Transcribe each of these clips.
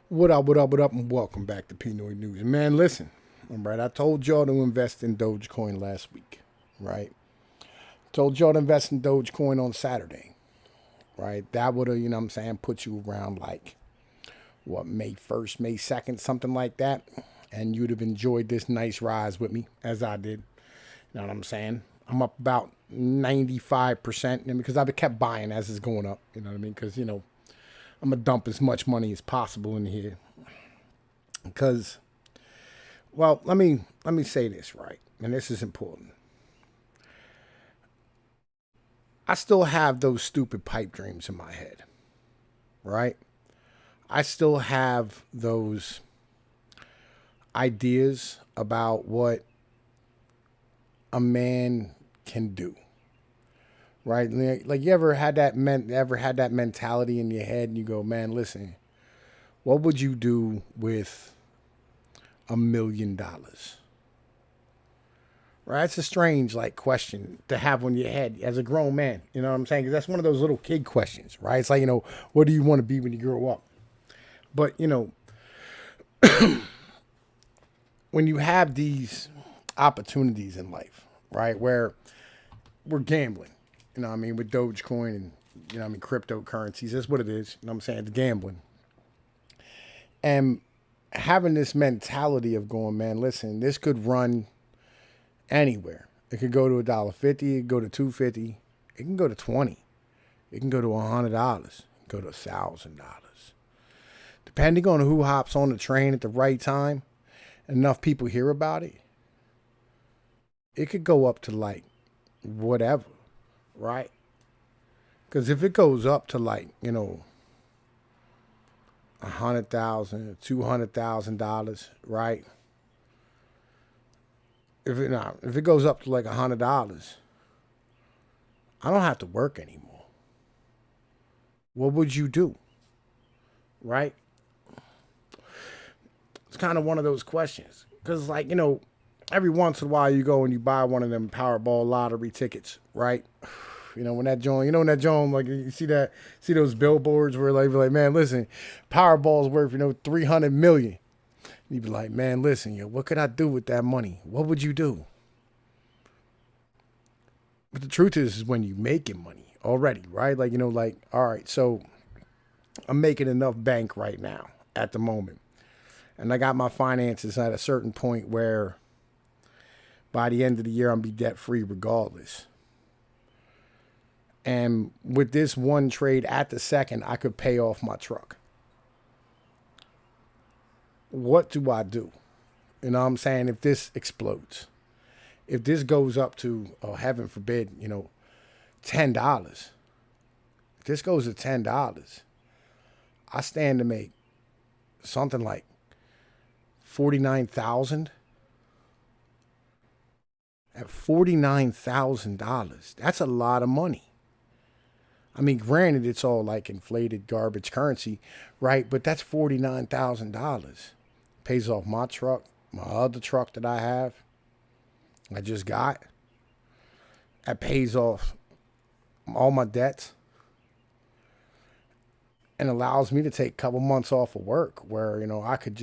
What up, what up, what up, and welcome back to Pnoid News. Man, listen, all right, I told y'all to invest in DOGECOIN last week, right? Told y'all to invest in DOGECOIN on Saturday, right? That would have, put you around like, what, May 1st, May 2nd, something like that. And you'd have enjoyed this nice rise with me, as I did. You know what I'm saying? I'm up about 95%, because I've kept buying as it's going up, you know what I mean? Because, I'm going to dump as much money as possible in here. Because, well, let me say this, right? And this is important. I still have those stupid pipe dreams in my head, right? I still have those ideas about what a man can do, right? Like you ever had that mentality in your head, and you go, man, listen, what would you do with $1 million? Right? It's a strange like question to have on your head as a grown man. You know what I'm saying? Because that's one of those little kid questions, right? It's like, what do you want to be when you grow up? But when you have these opportunities in life, right, where we're gambling, with Dogecoin and cryptocurrencies, that's what it is. You know what I'm saying? It's gambling. And having this mentality of going, man, listen, this could run anywhere. It could go to $1.50, it could go to $2.50, it can go to 20, it can go to $100, go to $1,000. Depending on who hops on the train at the right time, enough people hear about it, it could go up to like whatever, right? Because if it goes up to like, $100,000, $200,000, right? If it goes up to like $100, I don't have to work anymore. What would you do? Right? It's kind of one of those questions. Because, like, every once in a while you go and you buy one of them Powerball lottery tickets, right? When that joint, like you see those billboards where like, man, listen, Powerball's worth, 300 million. You'd be like, man, listen, what could I do with that money? What would you do? But the truth is when you making money already, right? Like, all right, so I'm making enough bank right now at the moment. And I got my finances at a certain point where by the end of the year, I'm be debt free regardless. And with this one trade at the second, I could pay off my truck. What do I do? You know what I'm saying? If this explodes, if this goes up to, oh, heaven forbid, $10, if this goes to $10, I stand to make something like 49,000. At $49,000, that's a lot of money. I mean, granted, it's all like inflated garbage currency, right? But that's $49,000. Pays off my truck, my other truck that I just got. That pays off all my debts and allows me to take a couple months off of work where, I can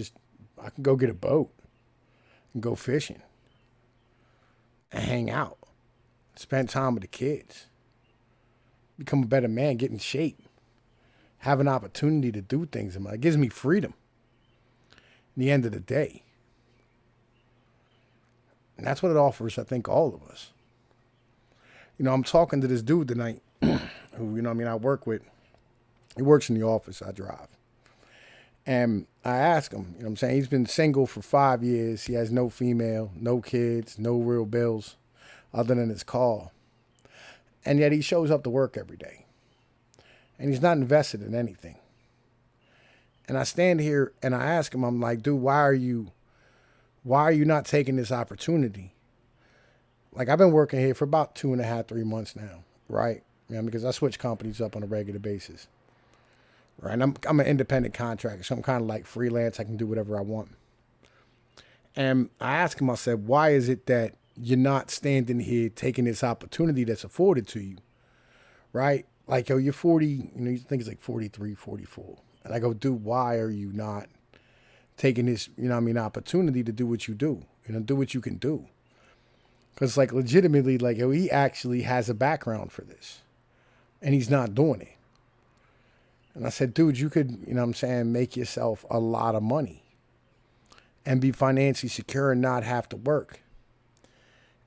go get a boat and go fishing and hang out, spend time with the kids, become a better man, get in shape, have an opportunity to do things in my life. It gives me freedom in the end of the day. And that's what it offers, I think, all of us. I'm talking to this dude tonight who, I work with. He works in the office, I drive. And I ask him, he's been single for 5 years. He has no female, no kids, no real bills other than his car. And yet he shows up to work every day. And he's not invested in anything. And I stand here and I ask him, I'm like, dude, why are you not taking this opportunity? Like, I've been working here for about 2.5, 3 months now, right? Because I switch companies up on a regular basis. Right. And I'm an independent contractor, so I'm kind of like freelance. I can do whatever I want. And I asked him, I said, why is it that you're not standing here taking this opportunity that's afforded to you? Right? Like, yo, you're 40, you think it's like 43, 44. And I go, dude, why are you not taking this, opportunity to do what you do? Do what you can do. Because, like, legitimately, like, yo, he actually has a background for this. And he's not doing it. And I said, dude, you could, make yourself a lot of money and be financially secure and not have to work.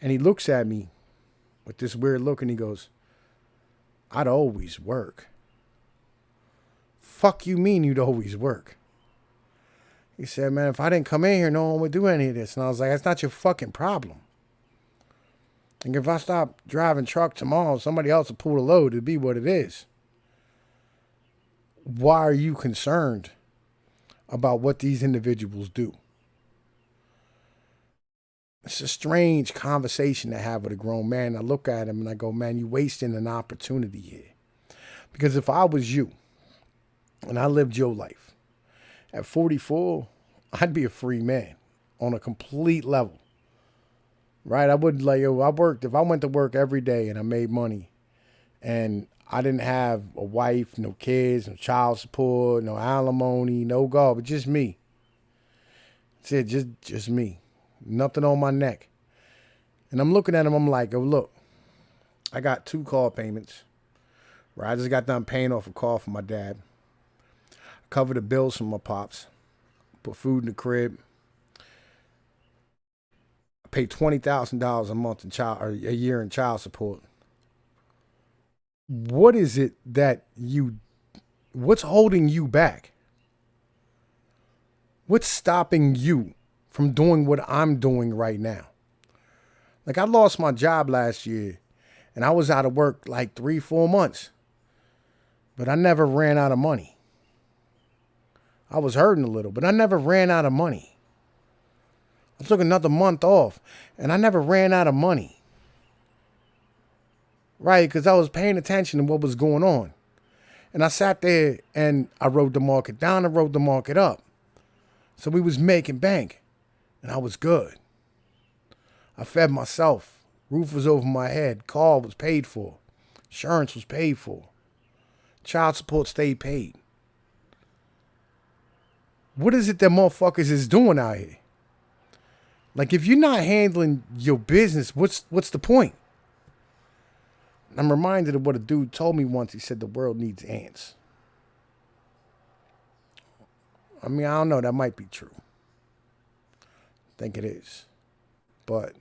And he looks at me with this weird look and he goes, I'd always work. Fuck you mean you'd always work? He said, man, if I didn't come in here, no one would do any of this. And I was like, that's not your fucking problem. And if I stop driving truck tomorrow, somebody else will pull the load. It'll be what it is. Why are you concerned about what these individuals do? It's a strange conversation to have with a grown man. I look at him and I go, man, you're wasting an opportunity here. Because if I was you and I lived your life, at 44, I'd be a free man on a complete level. Right? I would if I went to work every day and I made money and I didn't have a wife, no kids, no child support, no alimony, no garbage, just me. That's it, just me. Nothing on my neck. And I'm looking at him, I'm like, oh, look, I got 2 car payments. Right? I just got done paying off a car for my dad. Covered the bills from my pops. Put food in the crib. I pay $20,000 a month a year in child support. What is it what's holding you back? What's stopping you from doing what I'm doing right now? Like, I lost my job last year and I was out of work like 3-4 months, but I never ran out of money. I was hurting a little, but I never ran out of money. I took another month off and I never ran out of money. Right, because I was paying attention to what was going on. And I sat there and I rode the market down and rode the market up. So we was making bank. And I was good. I fed myself. Roof was over my head. Car was paid for. Insurance was paid for. Child support stayed paid. What is it that motherfuckers is doing out here? Like, if you're not handling your business, what's the point? I'm reminded of what a dude told me once. He said the world needs ants. I don't know. That might be true. I think it is. But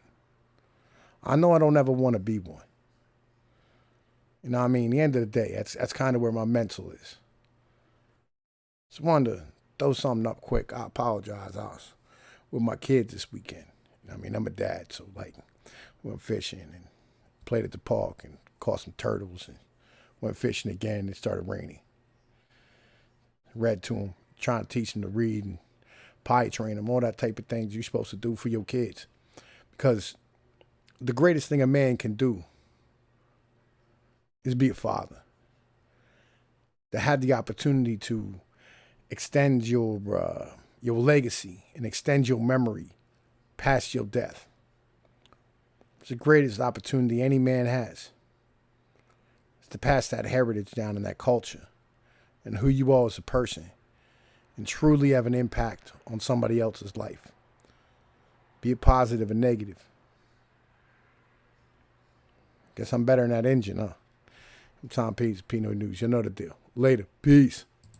I know I don't ever want to be one. You know what I mean? At the end of the day, that's kind of where my mental is. Just wanted to throw something up quick. I apologize. I was with my kids this weekend. You know what I mean? I'm a dad, so like, we went fishing and played at the park and caught some turtles and went fishing again. It started raining. Read to them, trying to teach them to read and potty train them, all that type of things you're supposed to do for your kids. Because the greatest thing a man can do is be a father. To have the opportunity to extend your legacy and extend your memory past your death. It's the greatest opportunity any man has. To pass that heritage down and that culture and who you are as a person and truly have an impact on somebody else's life. Be it positive and negative. Guess I'm better than that engine, huh? I'm Tom Pease, Pnoid News. You know the deal. Later. Peace.